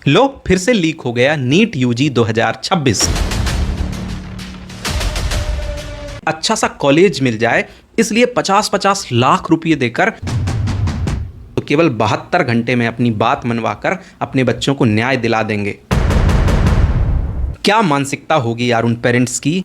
लो फिर से लीक हो गया नीट यूजी 2026। अच्छा सा कॉलेज मिल जाए इसलिए 50-50 लाख रुपए देकर तो केवल 72 घंटे में अपनी बात मनवाकर अपने बच्चों को न्याय दिला देंगे। क्या मानसिकता होगी यार उन पेरेंट्स की।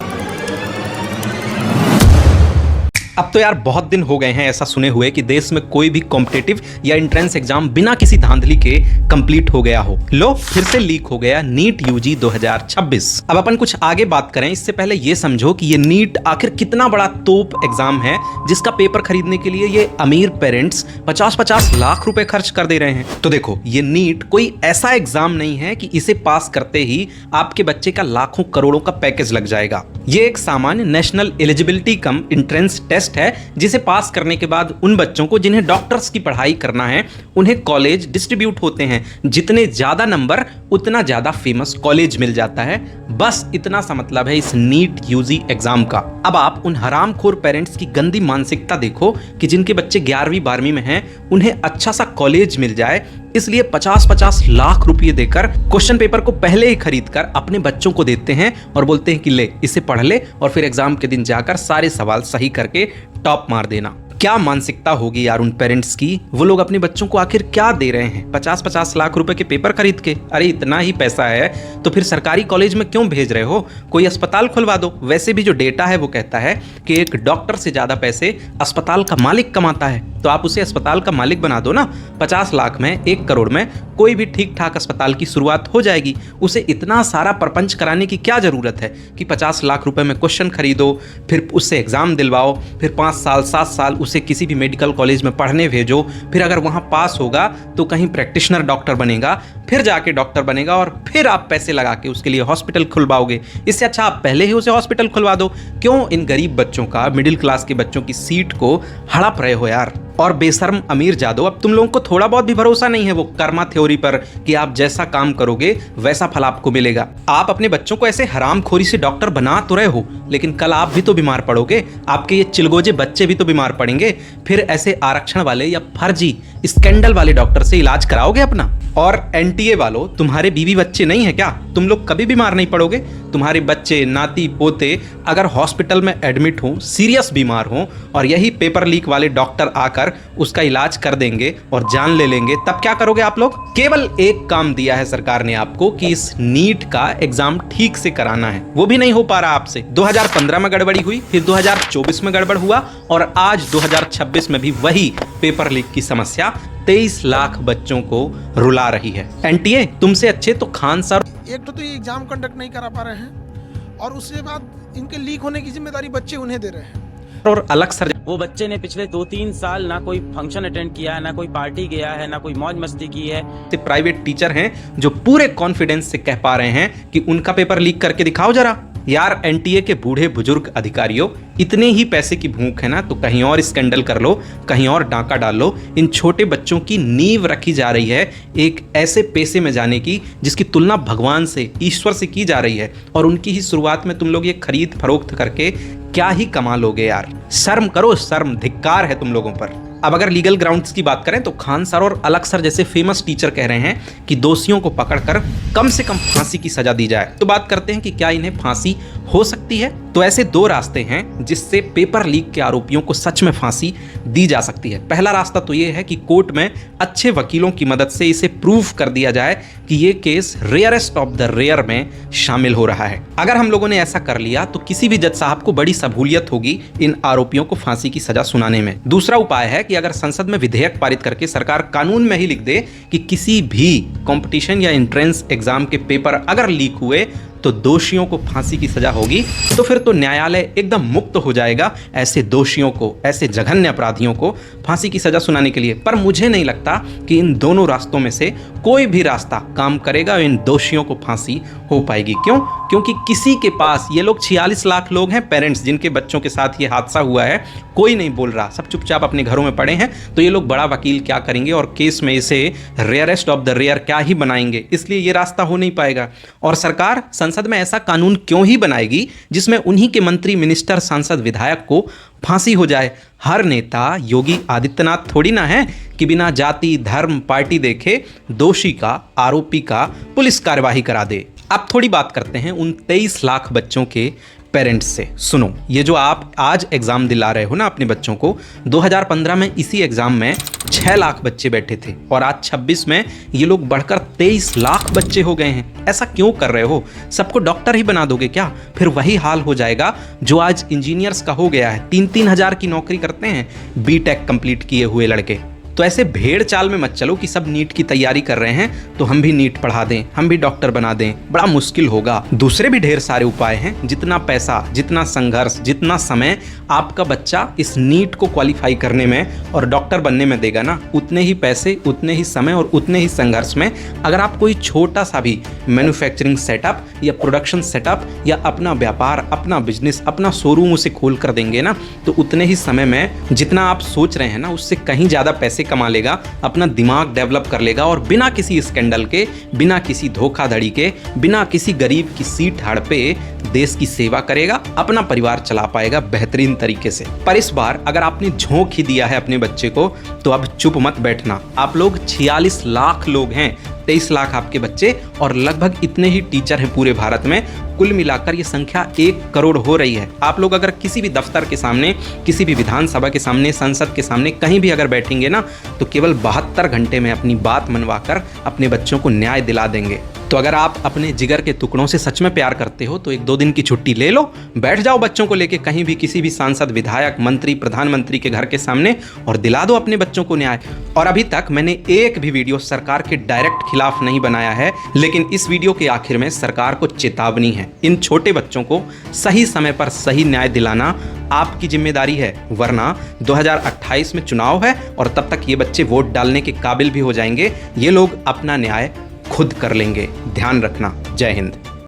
अब तो यार बहुत दिन हो गए हैं ऐसा सुने हुए कि देश में कोई भी कॉम्पिटिटिव या एंट्रेंस एग्जाम बिना किसी धांधली के कंप्लीट हो गया हो। लो फिर से लीक हो गया नीट यूजी 2026। अब अपन कुछ आगे बात करें इससे पहले ये समझो कि ये नीट आखिर कितना बड़ा तोप एग्जाम है जिसका पेपर खरीदने के लिए ये अमीर पेरेंट्स 50-50 लाख रुपए खर्च कर दे रहे हैं। तो देखो ये नीट कोई ऐसा एग्जाम नहीं है कि इसे पास करते ही आपके बच्चे का लाखों करोड़ों का पैकेज लग जाएगा। ये एक सामान्य national eligibility cum entrance test है जिसे पास करने के बाद उन बच्चों को जिन्हें डॉक्टर्स की पढ़ाई करना है उन्हें कॉलेज डिस्ट्रीब्यूट होते हैं। जितने ज्यादा नंबर उतना ज्यादा फेमस कॉलेज मिल जाता है। बस इतना सा मतलब है इस नीट यूजी एग्जाम का। अब आप उन हरामखोर पेरेंट्स की गंदी मानसिकता देखो कि जिनके बच्चे 11वीं 12वीं में हैं उन्हें अच्छा सा कॉलेज मिल जाए इसलिए 50-50 लाख रुपए देकर क्वेश्चन पेपर को पहले ही खरीद कर अपने बच्चों को देते हैं और बोलते हैं कि ले इसे पढ़ ले और फिर एग्जाम के दिन जाकर सारे सवाल सही करके टॉप मार देना। क्या मानसिकता होगी यार उन पेरेंट्स की। वो लोग अपने बच्चों को आखिर क्या दे रहे हैं 50-50 लाख रुपए के पेपर खरीद के। अरे इतना ही पैसा है तो फिर सरकारी कॉलेज में क्यों भेज रहे हो, कोई अस्पताल खुलवा दो। वैसे भी जो डेटा है वो कहता है कि एक डॉक्टर से ज्यादा पैसे अस्पताल का मालिक कमाता है, तो आप उसे अस्पताल का मालिक बना दो ना। 50 लाख में 1 करोड़ में कोई भी ठीक ठाक अस्पताल की शुरुआत हो जाएगी। उसे इतना सारा परपंच कराने की क्या जरूरत है कि 50 लाख रुपए में क्वेश्चन खरीदो, फिर उससे एग्जाम दिलवाओ, फिर 5 साल 7 साल उसे किसी भी मेडिकल कॉलेज में पढ़ने भेजो, फिर अगर वहां पास होगा तो कहीं प्रैक्टिशनर डॉक्टर बनेगा, फिर जाके डॉक्टर बनेगा और फिर आप पैसे लगा के उसके लिए हॉस्पिटल खुलवाओगे। इससे अच्छा आप पहले ही उसे हॉस्पिटल खुलवा दो। क्यों इन गरीब बच्चों का, मिडिल क्लास के बच्चों की सीट को हड़प रहे हो यार। और बेशर्म अमीर जादव, अब तुम लोगों को थोड़ा बहुत भी भरोसा नहीं है वो कर्मा थ्योरी पर कि आप जैसा काम करोगे वैसा फल आपको मिलेगा। आप अपने बच्चों को ऐसे हरामखोरी से डॉक्टर बना तो रहे हो लेकिन कल आप भी तो बीमार पड़ोगे, आपके ये चिलगोजे बच्चे भी तो बीमार पड़ेंगे। फिर ऐसे आरक्षण वाले या फर्जी स्कैंडल वाले डॉक्टर से इलाज कराओगे अपना। और एनटीए वालों, तुम्हारे बीवी बच्चे नहीं है क्या, तुम लोग कभी बीमार नहीं पड़ोगे। तुम्हारे बच्चे नाती पोते अगर हॉस्पिटल में एडमिट हो, सीरियस बीमार हो और यही पेपर लीक वाले डॉक्टर आकर उसका इलाज कर देंगे और जान ले लेंगे, तब क्या करोगे आप लोग। केवल एक काम दिया है सरकार ने आपको कि इस नीट का एग्जाम ठीक से कराना है, वो भी नहीं हो पा रहा आपसे। 2015 में गड़बड़ी हुई, फिर 2024 में गड़बड़ हुआ और आज 2026 में भी वही पेपर लीक की समस्या 23 लाख बच्चों को रुला रही है। एनटीए तुमसे अच्छे तो खान सर। एक तो ये एग्जाम कंडक्ट नहीं करा पा रहे हैं और उसके बाद इनके लीक होने की जिम्मेदारी बच्चे उन्हें दे रहे हैं। और अलग सर, वो बच्चे ने पिछले 2-3 साल ना कोई फंक्शन अटेंड किया है, ना कोई पार्टी गया है, ना कोई मौज मस्ती की है। प्राइवेट टीचर हैं जो पूरे कॉन्फिडेंस से कह पा रहे हैं कि उनका पेपर लीक करके दिखाओ जरा। यार एनटीए के बूढ़े बुजुर्ग अधिकारियों, इतने ही पैसे की भूख है ना तो कहीं और स्कैंडल कर लो, कहीं और डांका डाल लो। इन छोटे बच्चों की नींव रखी जा रही है एक ऐसे पेशे में जाने की जिसकी तुलना भगवान से, ईश्वर से की जा रही है और उनकी ही शुरुआत में तुम लोग ये खरीद फरोख्त करके क्या ही कमा लोगे यार। शर्म करो, शर्म, धिक्कार है तुम लोगों पर। अब अगर लीगल ग्राउंड्स की बात करें तो खान सर और अलग सर जैसे फेमस टीचर कह रहे हैं कि दोषियों को पकड़कर कम से कम फांसी की सजा दी जाए। तो बात करते हैं कि क्या इन्हें फांसी हो सकती है। तो ऐसे 2 रास्ते हैं जिससे पेपर लीक के आरोपियों को सच में फांसी दी जा सकती है। पहला रास्ता तो ये है कि कोर्ट में अच्छे वकीलों की मदद से इसे प्रूफ कर दिया जाए कि ये case rarest of the rare में शामिल हो रहा है। अगर हम लोगों ने ऐसा कर लिया तो किसी भी जज साहब को बड़ी सहूलियत होगी इन आरोपियों को फांसी की सजा सुनाने में। दूसरा उपाय है कि अगर संसद में विधेयक पारित करके सरकार कानून में ही लिख दे कि किसी भी कंपटीशन या एंट्रेंस एग्जाम के पेपर अगर लीक हुए तो दोषियों को फांसी की सजा होगी, तो फिर तो न्यायालय एकदम मुक्त हो जाएगा ऐसे दोषियों को, ऐसे जघन्य अपराधियों को फांसी की सजा सुनाने के लिए। पर मुझे नहीं लगता कि इन दोनों रास्तों में से कोई भी रास्ता काम करेगा, इन दोषियों को फांसी हो पाएगी। क्यों? क्योंकि किसी के पास, ये लोग 46 लाख लोग हैं पेरेंट्स जिनके बच्चों के साथ ये हादसा हुआ है, कोई नहीं बोल रहा, सब चुपचाप अपने घरों में पड़े हैं। तो ये लोग बड़ा वकील क्या करेंगे और केस में इसे रेयरेस्ट ऑफ द रेयर क्या ही बनाएंगे, इसलिए ये रास्ता हो नहीं पाएगा। और सरकार संसद में ऐसा कानून क्यों ही बनाएगी जिसमें उन्हीं के मंत्री, मिनिस्टर, सांसद, विधायक को फांसी हो जाए। हर नेता योगी आदित्यनाथ थोड़ी ना है कि बिना जाति धर्म पार्टी देखे दोषी का आरोपी का पुलिस कार्यवाही करा दे। अब थोड़ी बात करते हैं उन 23 लाख बच्चों के पेरेंट्स से। सुनो, ये जो आप आज एग्जाम दिला रहे हो ना अपने बच्चों को, 2015 में इसी एग्जाम में 6 लाख बच्चे बैठे थे और आज 26 में ये लोग बढ़कर 23 लाख बच्चे हो गए हैं। ऐसा क्यों कर रहे हो? सबको डॉक्टर ही बना दोगे क्या? फिर वही हाल हो जाएगा जो आज इंजीनियर्स का हो गया है। 3-3 हजार की नौकरी करते हैं बीटेक कंप्लीट किए हुए लड़के। तो ऐसे भेड़ चाल में मत चलो कि सब नीट की तैयारी कर रहे हैं तो हम भी नीट पढ़ा दें, हम भी डॉक्टर बना दें। बड़ा मुश्किल होगा। दूसरे भी ढेर सारे उपाय हैं। जितना पैसा, जितना संघर्ष, जितना समय आपका बच्चा इस नीट को क्वालिफाई करने में और डॉक्टर बनने में देगा ना, उतने ही पैसे, उतने ही समय और उतने ही संघर्ष में अगर आप कोई छोटा सा भी मैन्युफैक्चरिंग सेटअप या प्रोडक्शन सेटअप या अपना व्यापार, अपना बिजनेस, अपना शोरूम उसे खोल कर देंगे ना, तो उतने ही समय में जितना आप सोच रहे हैं ना, उससे कहीं ज़्यादा पैसे कमा लेगा, अपना दिमाग डेवलप कर लेगा और बिना किसी स्कैंडल के, बिना किसी धोखाधड़ी के, बिना किसी गरीब की सीट हड़पे देश की सेवा करेगा, अपना परिवार चला पाएगा बेहतरीन तरीके से। पर इस बार अगर आपने झोंक ही दिया है अपने बच्चे को तो अब चुप मत बैठना। आप लोग 46 लाख लोग हैं, 23 लाख आपके बच्चे और लगभग इतने ही टीचर हैं पूरे भारत में। कुल मिलाकर ये संख्या 1 करोड़ हो रही है। आप लोग अगर किसी भी दफ्तर के सामने, किसी भी विधानसभा के सामने, संसद के सामने कहीं भी अगर बैठेंगे ना, तो केवल 72 घंटे में अपनी बात मनवाकर अपने बच्चों को न्याय दिला देंगे। तो अगर आप अपने जिगर के टुकड़ों से सच में प्यार करते हो तो 1-2 दिन की छुट्टी ले लो, बैठ जाओ बच्चों को लेके कहीं भी, किसी भी सांसद, विधायक, मंत्री, प्रधानमंत्री के घर के सामने और दिला दो अपने बच्चों को न्याय। और अभी तक मैंने एक भी वीडियो सरकार के डायरेक्ट खिलाफ नहीं बनाया है, लेकिन इस वीडियो के आखिर में सरकार को चेतावनी है। इन छोटे बच्चों को सही समय पर सही न्याय दिलाना आपकी जिम्मेदारी है, वरना 2028 में चुनाव है और तब तक ये बच्चे वोट डालने के काबिल भी हो जाएंगे। ये लोग अपना न्याय खुद कर लेंगे। ध्यान रखना। जय हिंद।